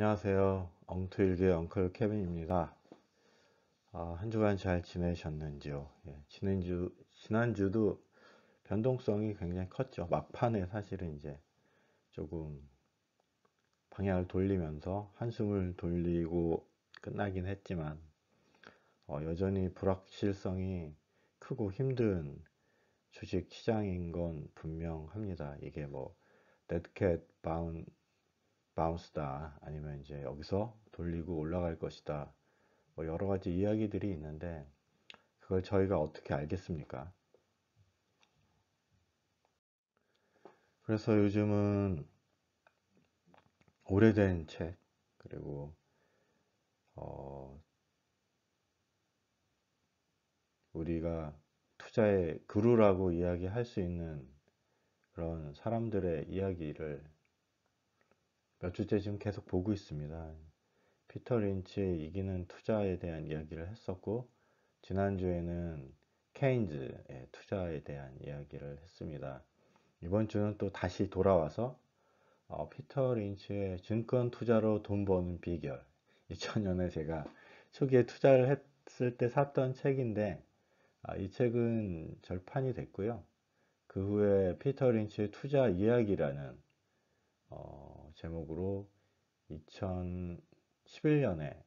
안녕하세요. 엉투일기의 엉클 케빈입니다. 한 주간 잘 지내셨는지요? 지난주도 변동성이 굉장히 컸죠. 막판에 사실은 이제 조금 방향을 돌리면서 한숨을 돌리고 끝나긴 했지만, 여전히 불확실성이 크고 힘든 주식 시장인 건 분명합니다. 이게 뭐, 데드캣 바운스다. 아니면 이제 여기서 돌리고 올라갈 것이다. 뭐 여러 가지 이야기들이 있는데 그걸 저희가 어떻게 알겠습니까? 그래서 요즘은 오래된 책 그리고 어, 우리가 투자의 그루라고 이야기할 수 있는 그런 사람들의 이야기를 몇 주째 지금 계속 보고 있습니다. 피터 린치의 이기는 투자에 대한 이야기를 했었고, 지난주에는 케인즈의 투자에 대한 이야기를 했습니다. 이번 주는 또 다시 돌아와서 피터 린치의 증권 투자로 돈 버는 비결. 2000년에 제가 초기에 투자를 했을 때 샀던 책인데, 이 책은 절판이 됐고요. 그 후에 피터 린치의 투자 이야기라는 제목으로 2011년에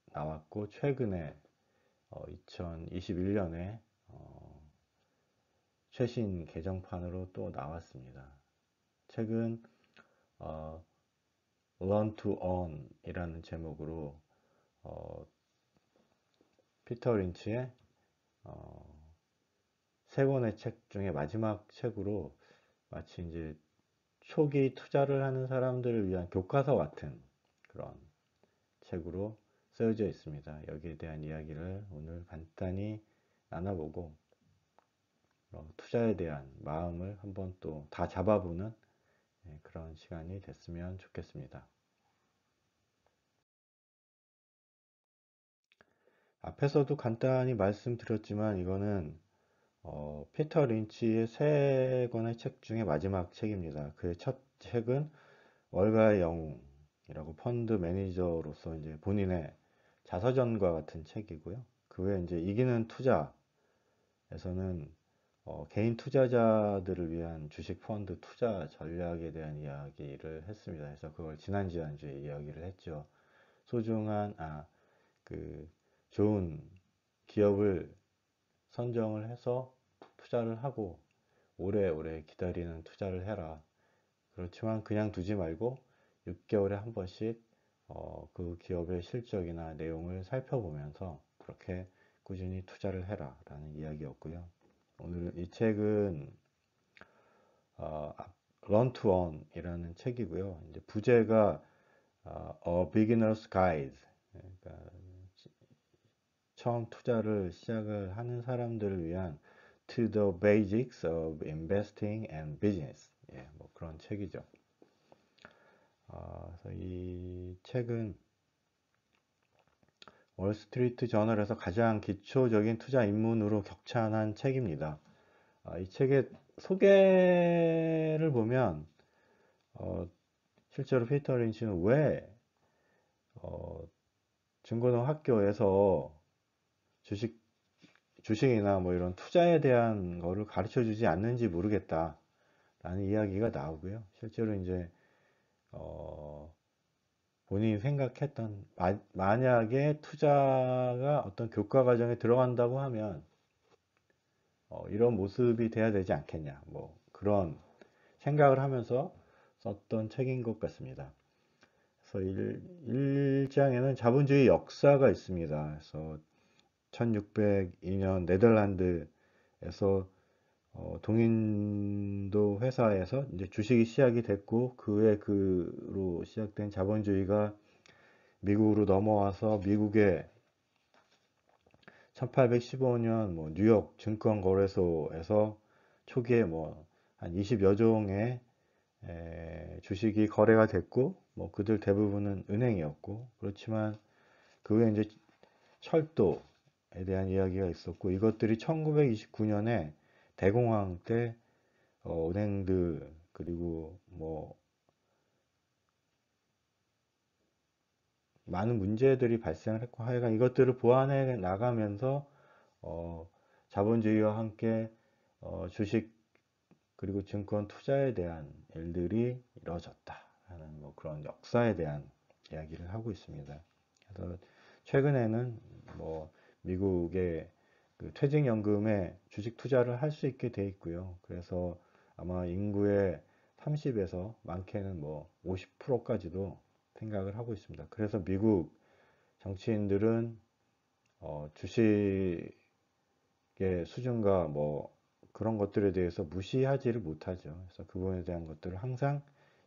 나왔고, 최근에 2021년에 최신 개정판으로 또 나왔습니다. 책은 어, Learn to Own 이라는 제목으로 어, 피터 린치의 어, 세 권의 책 중에 마지막 책으로 마치 이제 초기 투자를 하는 사람들을 위한 교과서 같은 그런 책으로 쓰여져 있습니다. 여기에 대한 이야기를 오늘 간단히 나눠보고 투자에 대한 마음을 한번 또 다 잡아보는 그런 시간이 됐으면 좋겠습니다. 앞에서도 간단히 말씀드렸지만 이거는 피터 린치의 세 권의 책 중에 마지막 책입니다. 그의 첫 책은 월가의 영웅이라고 펀드 매니저로서 이제 본인의 자서전과 같은 책이고요. 그 외에 이제 이기는 투자에서는 개인 투자자들을 위한 주식 펀드 투자 전략에 대한 이야기를 했습니다. 그래서 그걸 지난주에 이야기를 했죠. 소중한, 그, 좋은 기업을 선정을 해서 투자를 하고 오래오래 기다리는 투자를 해라. 그렇지만 그냥 두지 말고 6개월에 한 번씩 그 기업의 실적이나 내용을 살펴보면서 그렇게 꾸준히 투자를 해라 라는 이야기였고요. 오늘 이 책은 어, Run to Earn 이라는 책이고요. 이제 부제가 A Beginner's Guide, 그러니까 처음 투자를 시작을 하는 사람들을 위한 To the Basics of Investing and Business, 뭐 그런 책이죠. 그래서 이 책은 월스트리트 저널에서 가장 기초적인 투자 입문으로 격찬한 책입니다. 이 책의 소개를 보면 실제로 피터 린치는 왜 어, 중고등학교에서 주식 주식이나 뭐 이런 투자에 대한 거를 가르쳐 주지 않는지 모르겠다 라는 이야기가 나오고요. 실제로 이제 어, 본인이 생각했던 만약에 투자가 어떤 교과 과정에 들어간다고 하면 이런 모습이 돼야 되지 않겠냐 뭐 그런 생각을 하면서 썼던 책인 것 같습니다. 그래서 1장에는 자본주의 역사가 있습니다. 그래서 1602년 네덜란드에서 동인도 회사에서 이제 주식이 시작이 됐고 그에 그로 시작된 자본주의가 미국으로 넘어와서 미국의 1815년 뭐 뉴욕 증권거래소에서 초기에 뭐 한 20여 종의 주식이 거래가 됐고 뭐 그들 대부분은 은행이었고 그렇지만 그 후에 이제 철도에 대한 이야기가 있었고 이것들이 1929년에 대공황 때 은행들 그리고 뭐 많은 문제들이 발생을 했고 하여간 이것들을 보완해 나가면서 자본주의와 함께 주식 그리고 증권 투자에 대한 일들이 이루어졌다라는 뭐 그런 역사에 대한 이야기를 하고 있습니다. 그래서 최근에는 뭐 미국의 그 퇴직연금에 주식 투자를 할 수 있게 돼 있고요. 그래서 아마 인구의 30에서 많게는 뭐 50%까지도 생각을 하고 있습니다. 그래서 미국 정치인들은 주식의 수준과 뭐 그런 것들에 대해서 무시하지를 못하죠. 그래서 그 부분에 대한 것들을 항상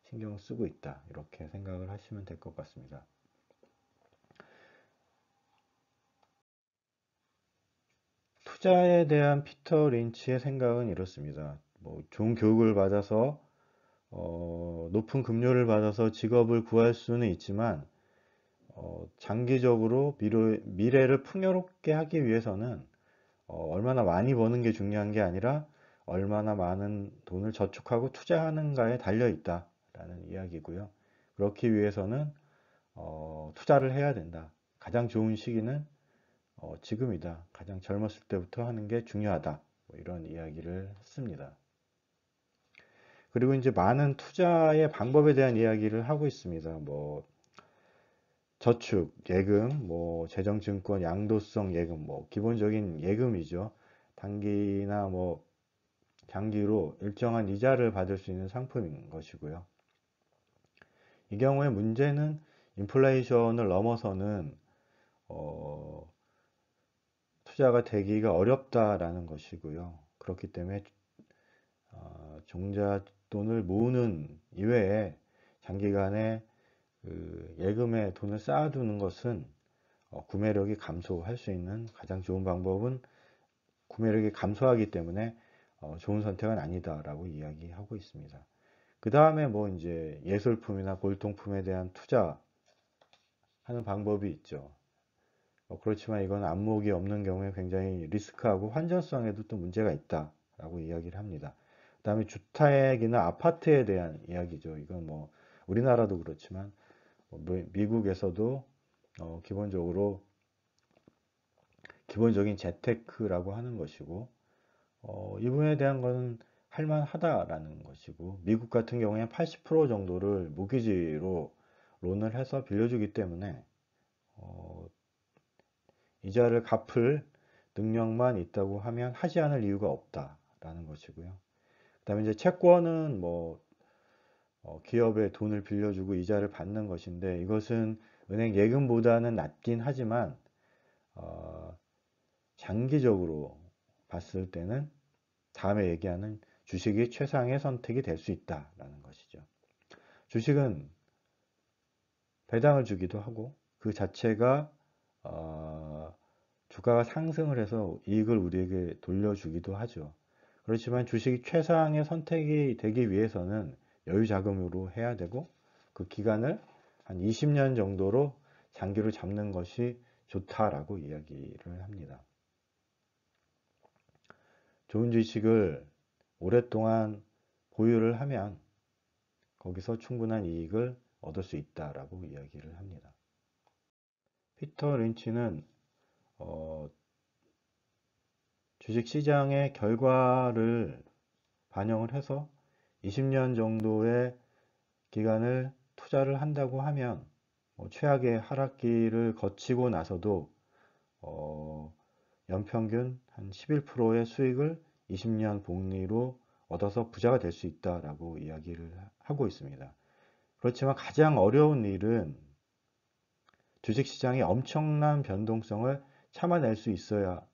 신경 쓰고 있다. 이렇게 생각을 하시면 될 것 같습니다. 투자에 대한 피터 린치의 생각은 이렇습니다. 뭐 좋은 교육을 받아서 높은 급료를 받아서 직업을 구할 수는 있지만 장기적으로 미래를 풍요롭게 하기 위해서는 얼마나 많이 버는 게 중요한 게 아니라 얼마나 많은 돈을 저축하고 투자하는가에 달려 있다라는 이야기고요. 그렇기 위해서는 투자를 해야 된다. 가장 좋은 시기는 지금이다. 가장 젊었을 때부터 하는 게 중요하다. 뭐 이런 이야기를 했습니다. 그리고 이제 많은 투자의 방법에 대한 이야기를 하고 있습니다. 뭐 저축, 예금, 뭐 재정증권, 양도성 예금, 뭐 기본적인 예금이죠. 단기나 뭐 장기로 일정한 이자를 받을 수 있는 상품인 것이고요. 이 경우에 문제는 인플레이션을 넘어서는 어, 투자가 되기가 어렵다라는 것이고요. 그렇기 때문에 종잣돈을 모으는 이외에 장기간에 그 예금에 돈을 쌓아두는 것은 구매력이 감소할 수 있는 가장 좋은 방법은 구매력이 감소하기 때문에 좋은 선택은 아니다라고 이야기하고 있습니다. 그 다음에 뭐 이제 예술품이나 골동품에 대한 투자하는 방법이 있죠. 그렇지만 이건 안목이 없는 경우에 굉장히 리스크하고 환전성에도 또 문제가 있다라고 이야기를 합니다. 그 다음에 주택이나 아파트에 대한 이야기죠. 이건 뭐 우리나라도 그렇지만 미국에서도 기본적으로 기본적인 재테크라고 하는 것이고 이 부분에 대한 것은 할만하다라는 것이고 미국 같은 경우에 80% 정도를 모기지로 론을 해서 빌려주기 때문에 어, 이자를 갚을 능력만 있다고 하면 하지 않을 이유가 없다라는 것이고요. 그다음에 이제 채권은 뭐 기업에 돈을 빌려주고 이자를 받는 것인데 이것은 은행 예금보다는 낮긴 하지만 어, 장기적으로 봤을 때는 다음에 얘기하는 주식이 최상의 선택이 될 수 있다라는 것이죠. 주식은 배당을 주기도 하고 그 자체가 주가가 상승을 해서 이익을 우리에게 돌려주기도 하죠. 그렇지만 주식이 최상의 선택이 되기 위해서는 여유 자금으로 해야 되고 그 기간을 한 20년 정도로 장기로 잡는 것이 좋다라고 이야기를 합니다. 좋은 주식을 오랫동안 보유를 하면 거기서 충분한 이익을 얻을 수 있다라고 이야기를 합니다. 피터 린치는 어, 주식시장의 결과를 반영을 해서 20년 정도의 기간을 투자를 한다고 하면 최악의 하락기를 거치고 나서도 어, 연평균 한 11%의 수익을 20년 복리로 얻어서 부자가 될 수 있다라고 이야기를 하고 있습니다. 그렇지만 가장 어려운 일은 주식시장의 엄청난 변동성을 참아낼 수 있어야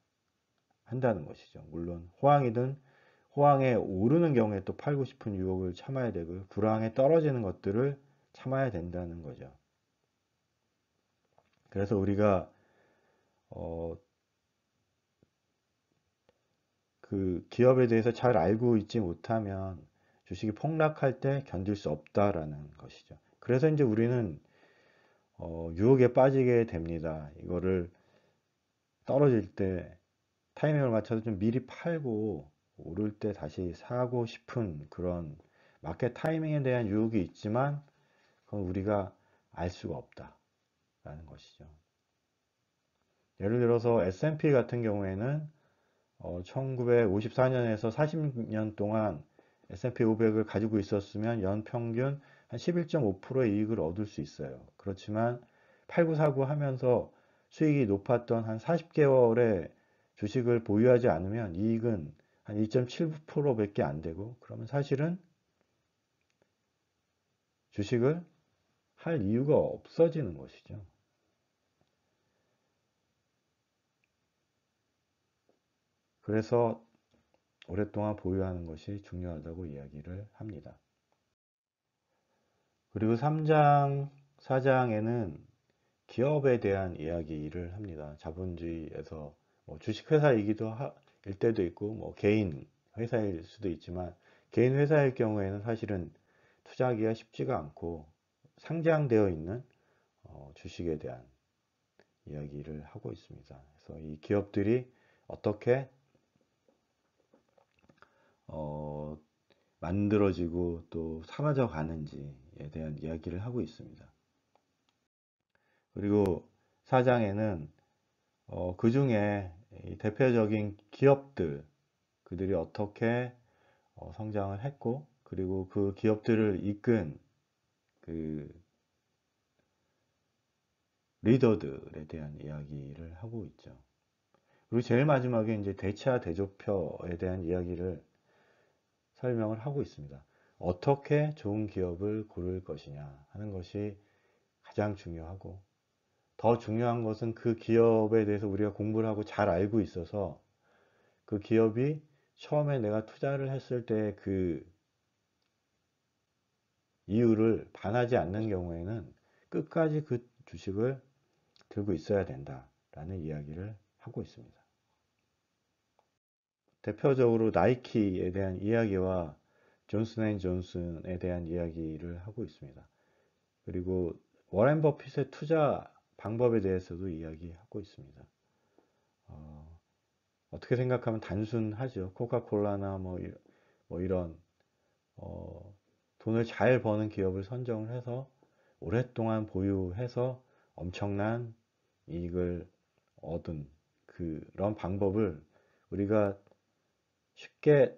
한다는 것이죠. 물론 호황에 오르는 경우에 또 팔고 싶은 유혹을 참아야 되고 불황에 떨어지는 것들을 참아야 된다는 거죠. 그래서 우리가 어, 그 기업에 대해서 잘 알고 있지 못하면 주식이 폭락할 때 견딜 수 없다라는 것이죠. 그래서 이제 우리는 유혹에 빠지게 됩니다. 이거를 떨어질 때 타이밍을 맞춰서 좀 미리 팔고 오를 때 다시 사고 싶은 그런 마켓 타이밍에 대한 유혹이 있지만 그건 우리가 알 수가 없다. 것이죠. 예를 들어서 S&P 같은 경우에는 1954년에서 40년 동안 S&P 500을 가지고 있었으면 연평균 한 11.5%의 이익을 얻을 수 있어요. 그렇지만 8949 하면서 수익이 높았던 한 40개월의 주식을 보유하지 않으면 이익은 한 2.7%밖에 안 되고, 그러면 사실은 주식을 할 이유가 없어지는 것이죠. 그래서 오랫동안 보유하는 것이 중요하다고 이야기를 합니다. 그리고 3장, 4장에는 기업에 대한 이야기를 합니다. 자본주의에서 뭐 주식회사이기도 일 때도 있고, 뭐 개인 회사일 수도 있지만, 개인 회사일 경우에는 사실은 투자하기가 쉽지가 않고 상장되어 있는 주식에 대한 이야기를 하고 있습니다. 그래서 이 기업들이 어떻게 만들어지고 또 사라져 가는지에 대한 이야기를 하고 있습니다. 그리고 4장에는 그 중에 대표적인 기업들, 그들이 어떻게 성장을 했고, 그리고 그 기업들을 이끈 그 리더들에 대한 이야기를 하고 있죠. 그리고 제일 마지막에 이제 대차 대조표에 대한 이야기를 설명을 하고 있습니다. 어떻게 좋은 기업을 고를 것이냐 하는 것이 가장 중요하고, 더 중요한 것은 그 기업에 대해서 우리가 공부를 하고 잘 알고 있어서 그 기업이 처음에 내가 투자를 했을 때 그 이유를 반하지 않는 경우에는 끝까지 그 주식을 들고 있어야 된다라는 이야기를 하고 있습니다. 대표적으로 나이키에 대한 이야기와 존슨앤존슨에 대한 이야기를 하고 있습니다. 그리고 워렌 버핏의 투자 방법에 대해서도 이야기하고 있습니다. 어떻게 생각하면 단순하죠. 코카콜라나 뭐 이런 돈을 잘 버는 기업을 선정을 해서 오랫동안 보유해서 엄청난 이익을 얻은 그런 방법을 우리가 쉽게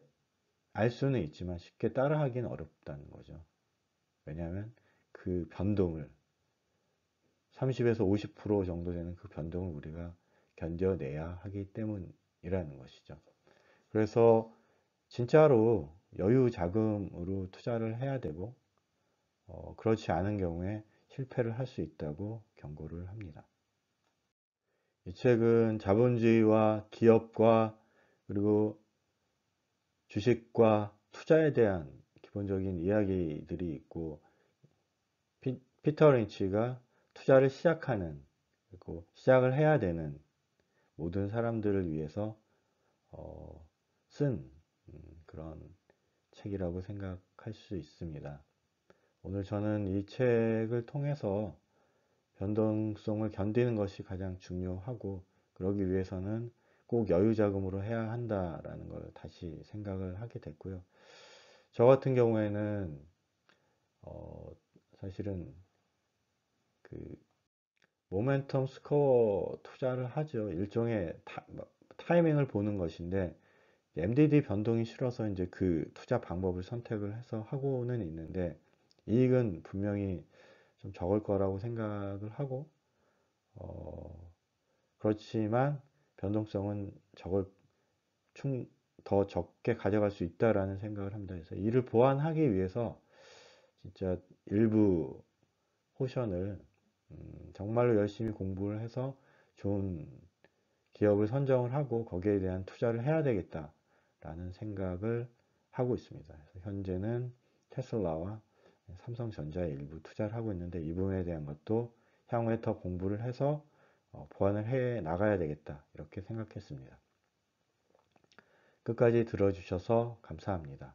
알 수는 있지만 쉽게 따라하기는 어렵다는 거죠. 왜냐하면 그 변동을 30에서 50% 정도 되는 그 변동을 우리가 견뎌내야 하기 때문이라는 것이죠. 그래서 진짜로 여유 자금으로 투자를 해야 되고, 그렇지 않은 경우에 실패를 할 수 있다고 경고를 합니다. 이 책은 자본주의와 기업과 그리고 주식과 투자에 대한 기본적인 이야기들이 있고, 피터 린치가 투자를 시작하는, 그리고 시작을 해야 되는 모든 사람들을 위해서 쓴 그런 책이라고 생각할 수 있습니다. 오늘 저는 이 책을 통해서 변동성을 견디는 것이 가장 중요하고, 그러기 위해서는 꼭 여유자금으로 해야 한다라는 걸 다시 생각을 하게 됐고요. 저 같은 경우에는 사실은 그 모멘텀 스코어 투자를 하죠. 일종의 타이밍을 보는 것인데, MDD 변동이 싫어서 이제 그 투자 방법을 선택을 해서 하고는 있는데, 이익은 분명히 좀 적을 거라고 생각을 하고, 그렇지만 변동성은 더 적게 가져갈 수 있다라는 생각을 합니다. 그래서 이를 보완하기 위해서 진짜 일부 포션을 정말로 열심히 공부를 해서 좋은 기업을 선정을 하고 거기에 대한 투자를 해야 되겠다라는 생각을 하고 있습니다. 그래서 현재는 테슬라와 삼성전자에 일부 투자를 하고 있는데, 이 부분에 대한 것도 향후에 더 공부를 해서 보완을 해 나가야 되겠다, 이렇게 생각했습니다. 끝까지 들어주셔서 감사합니다.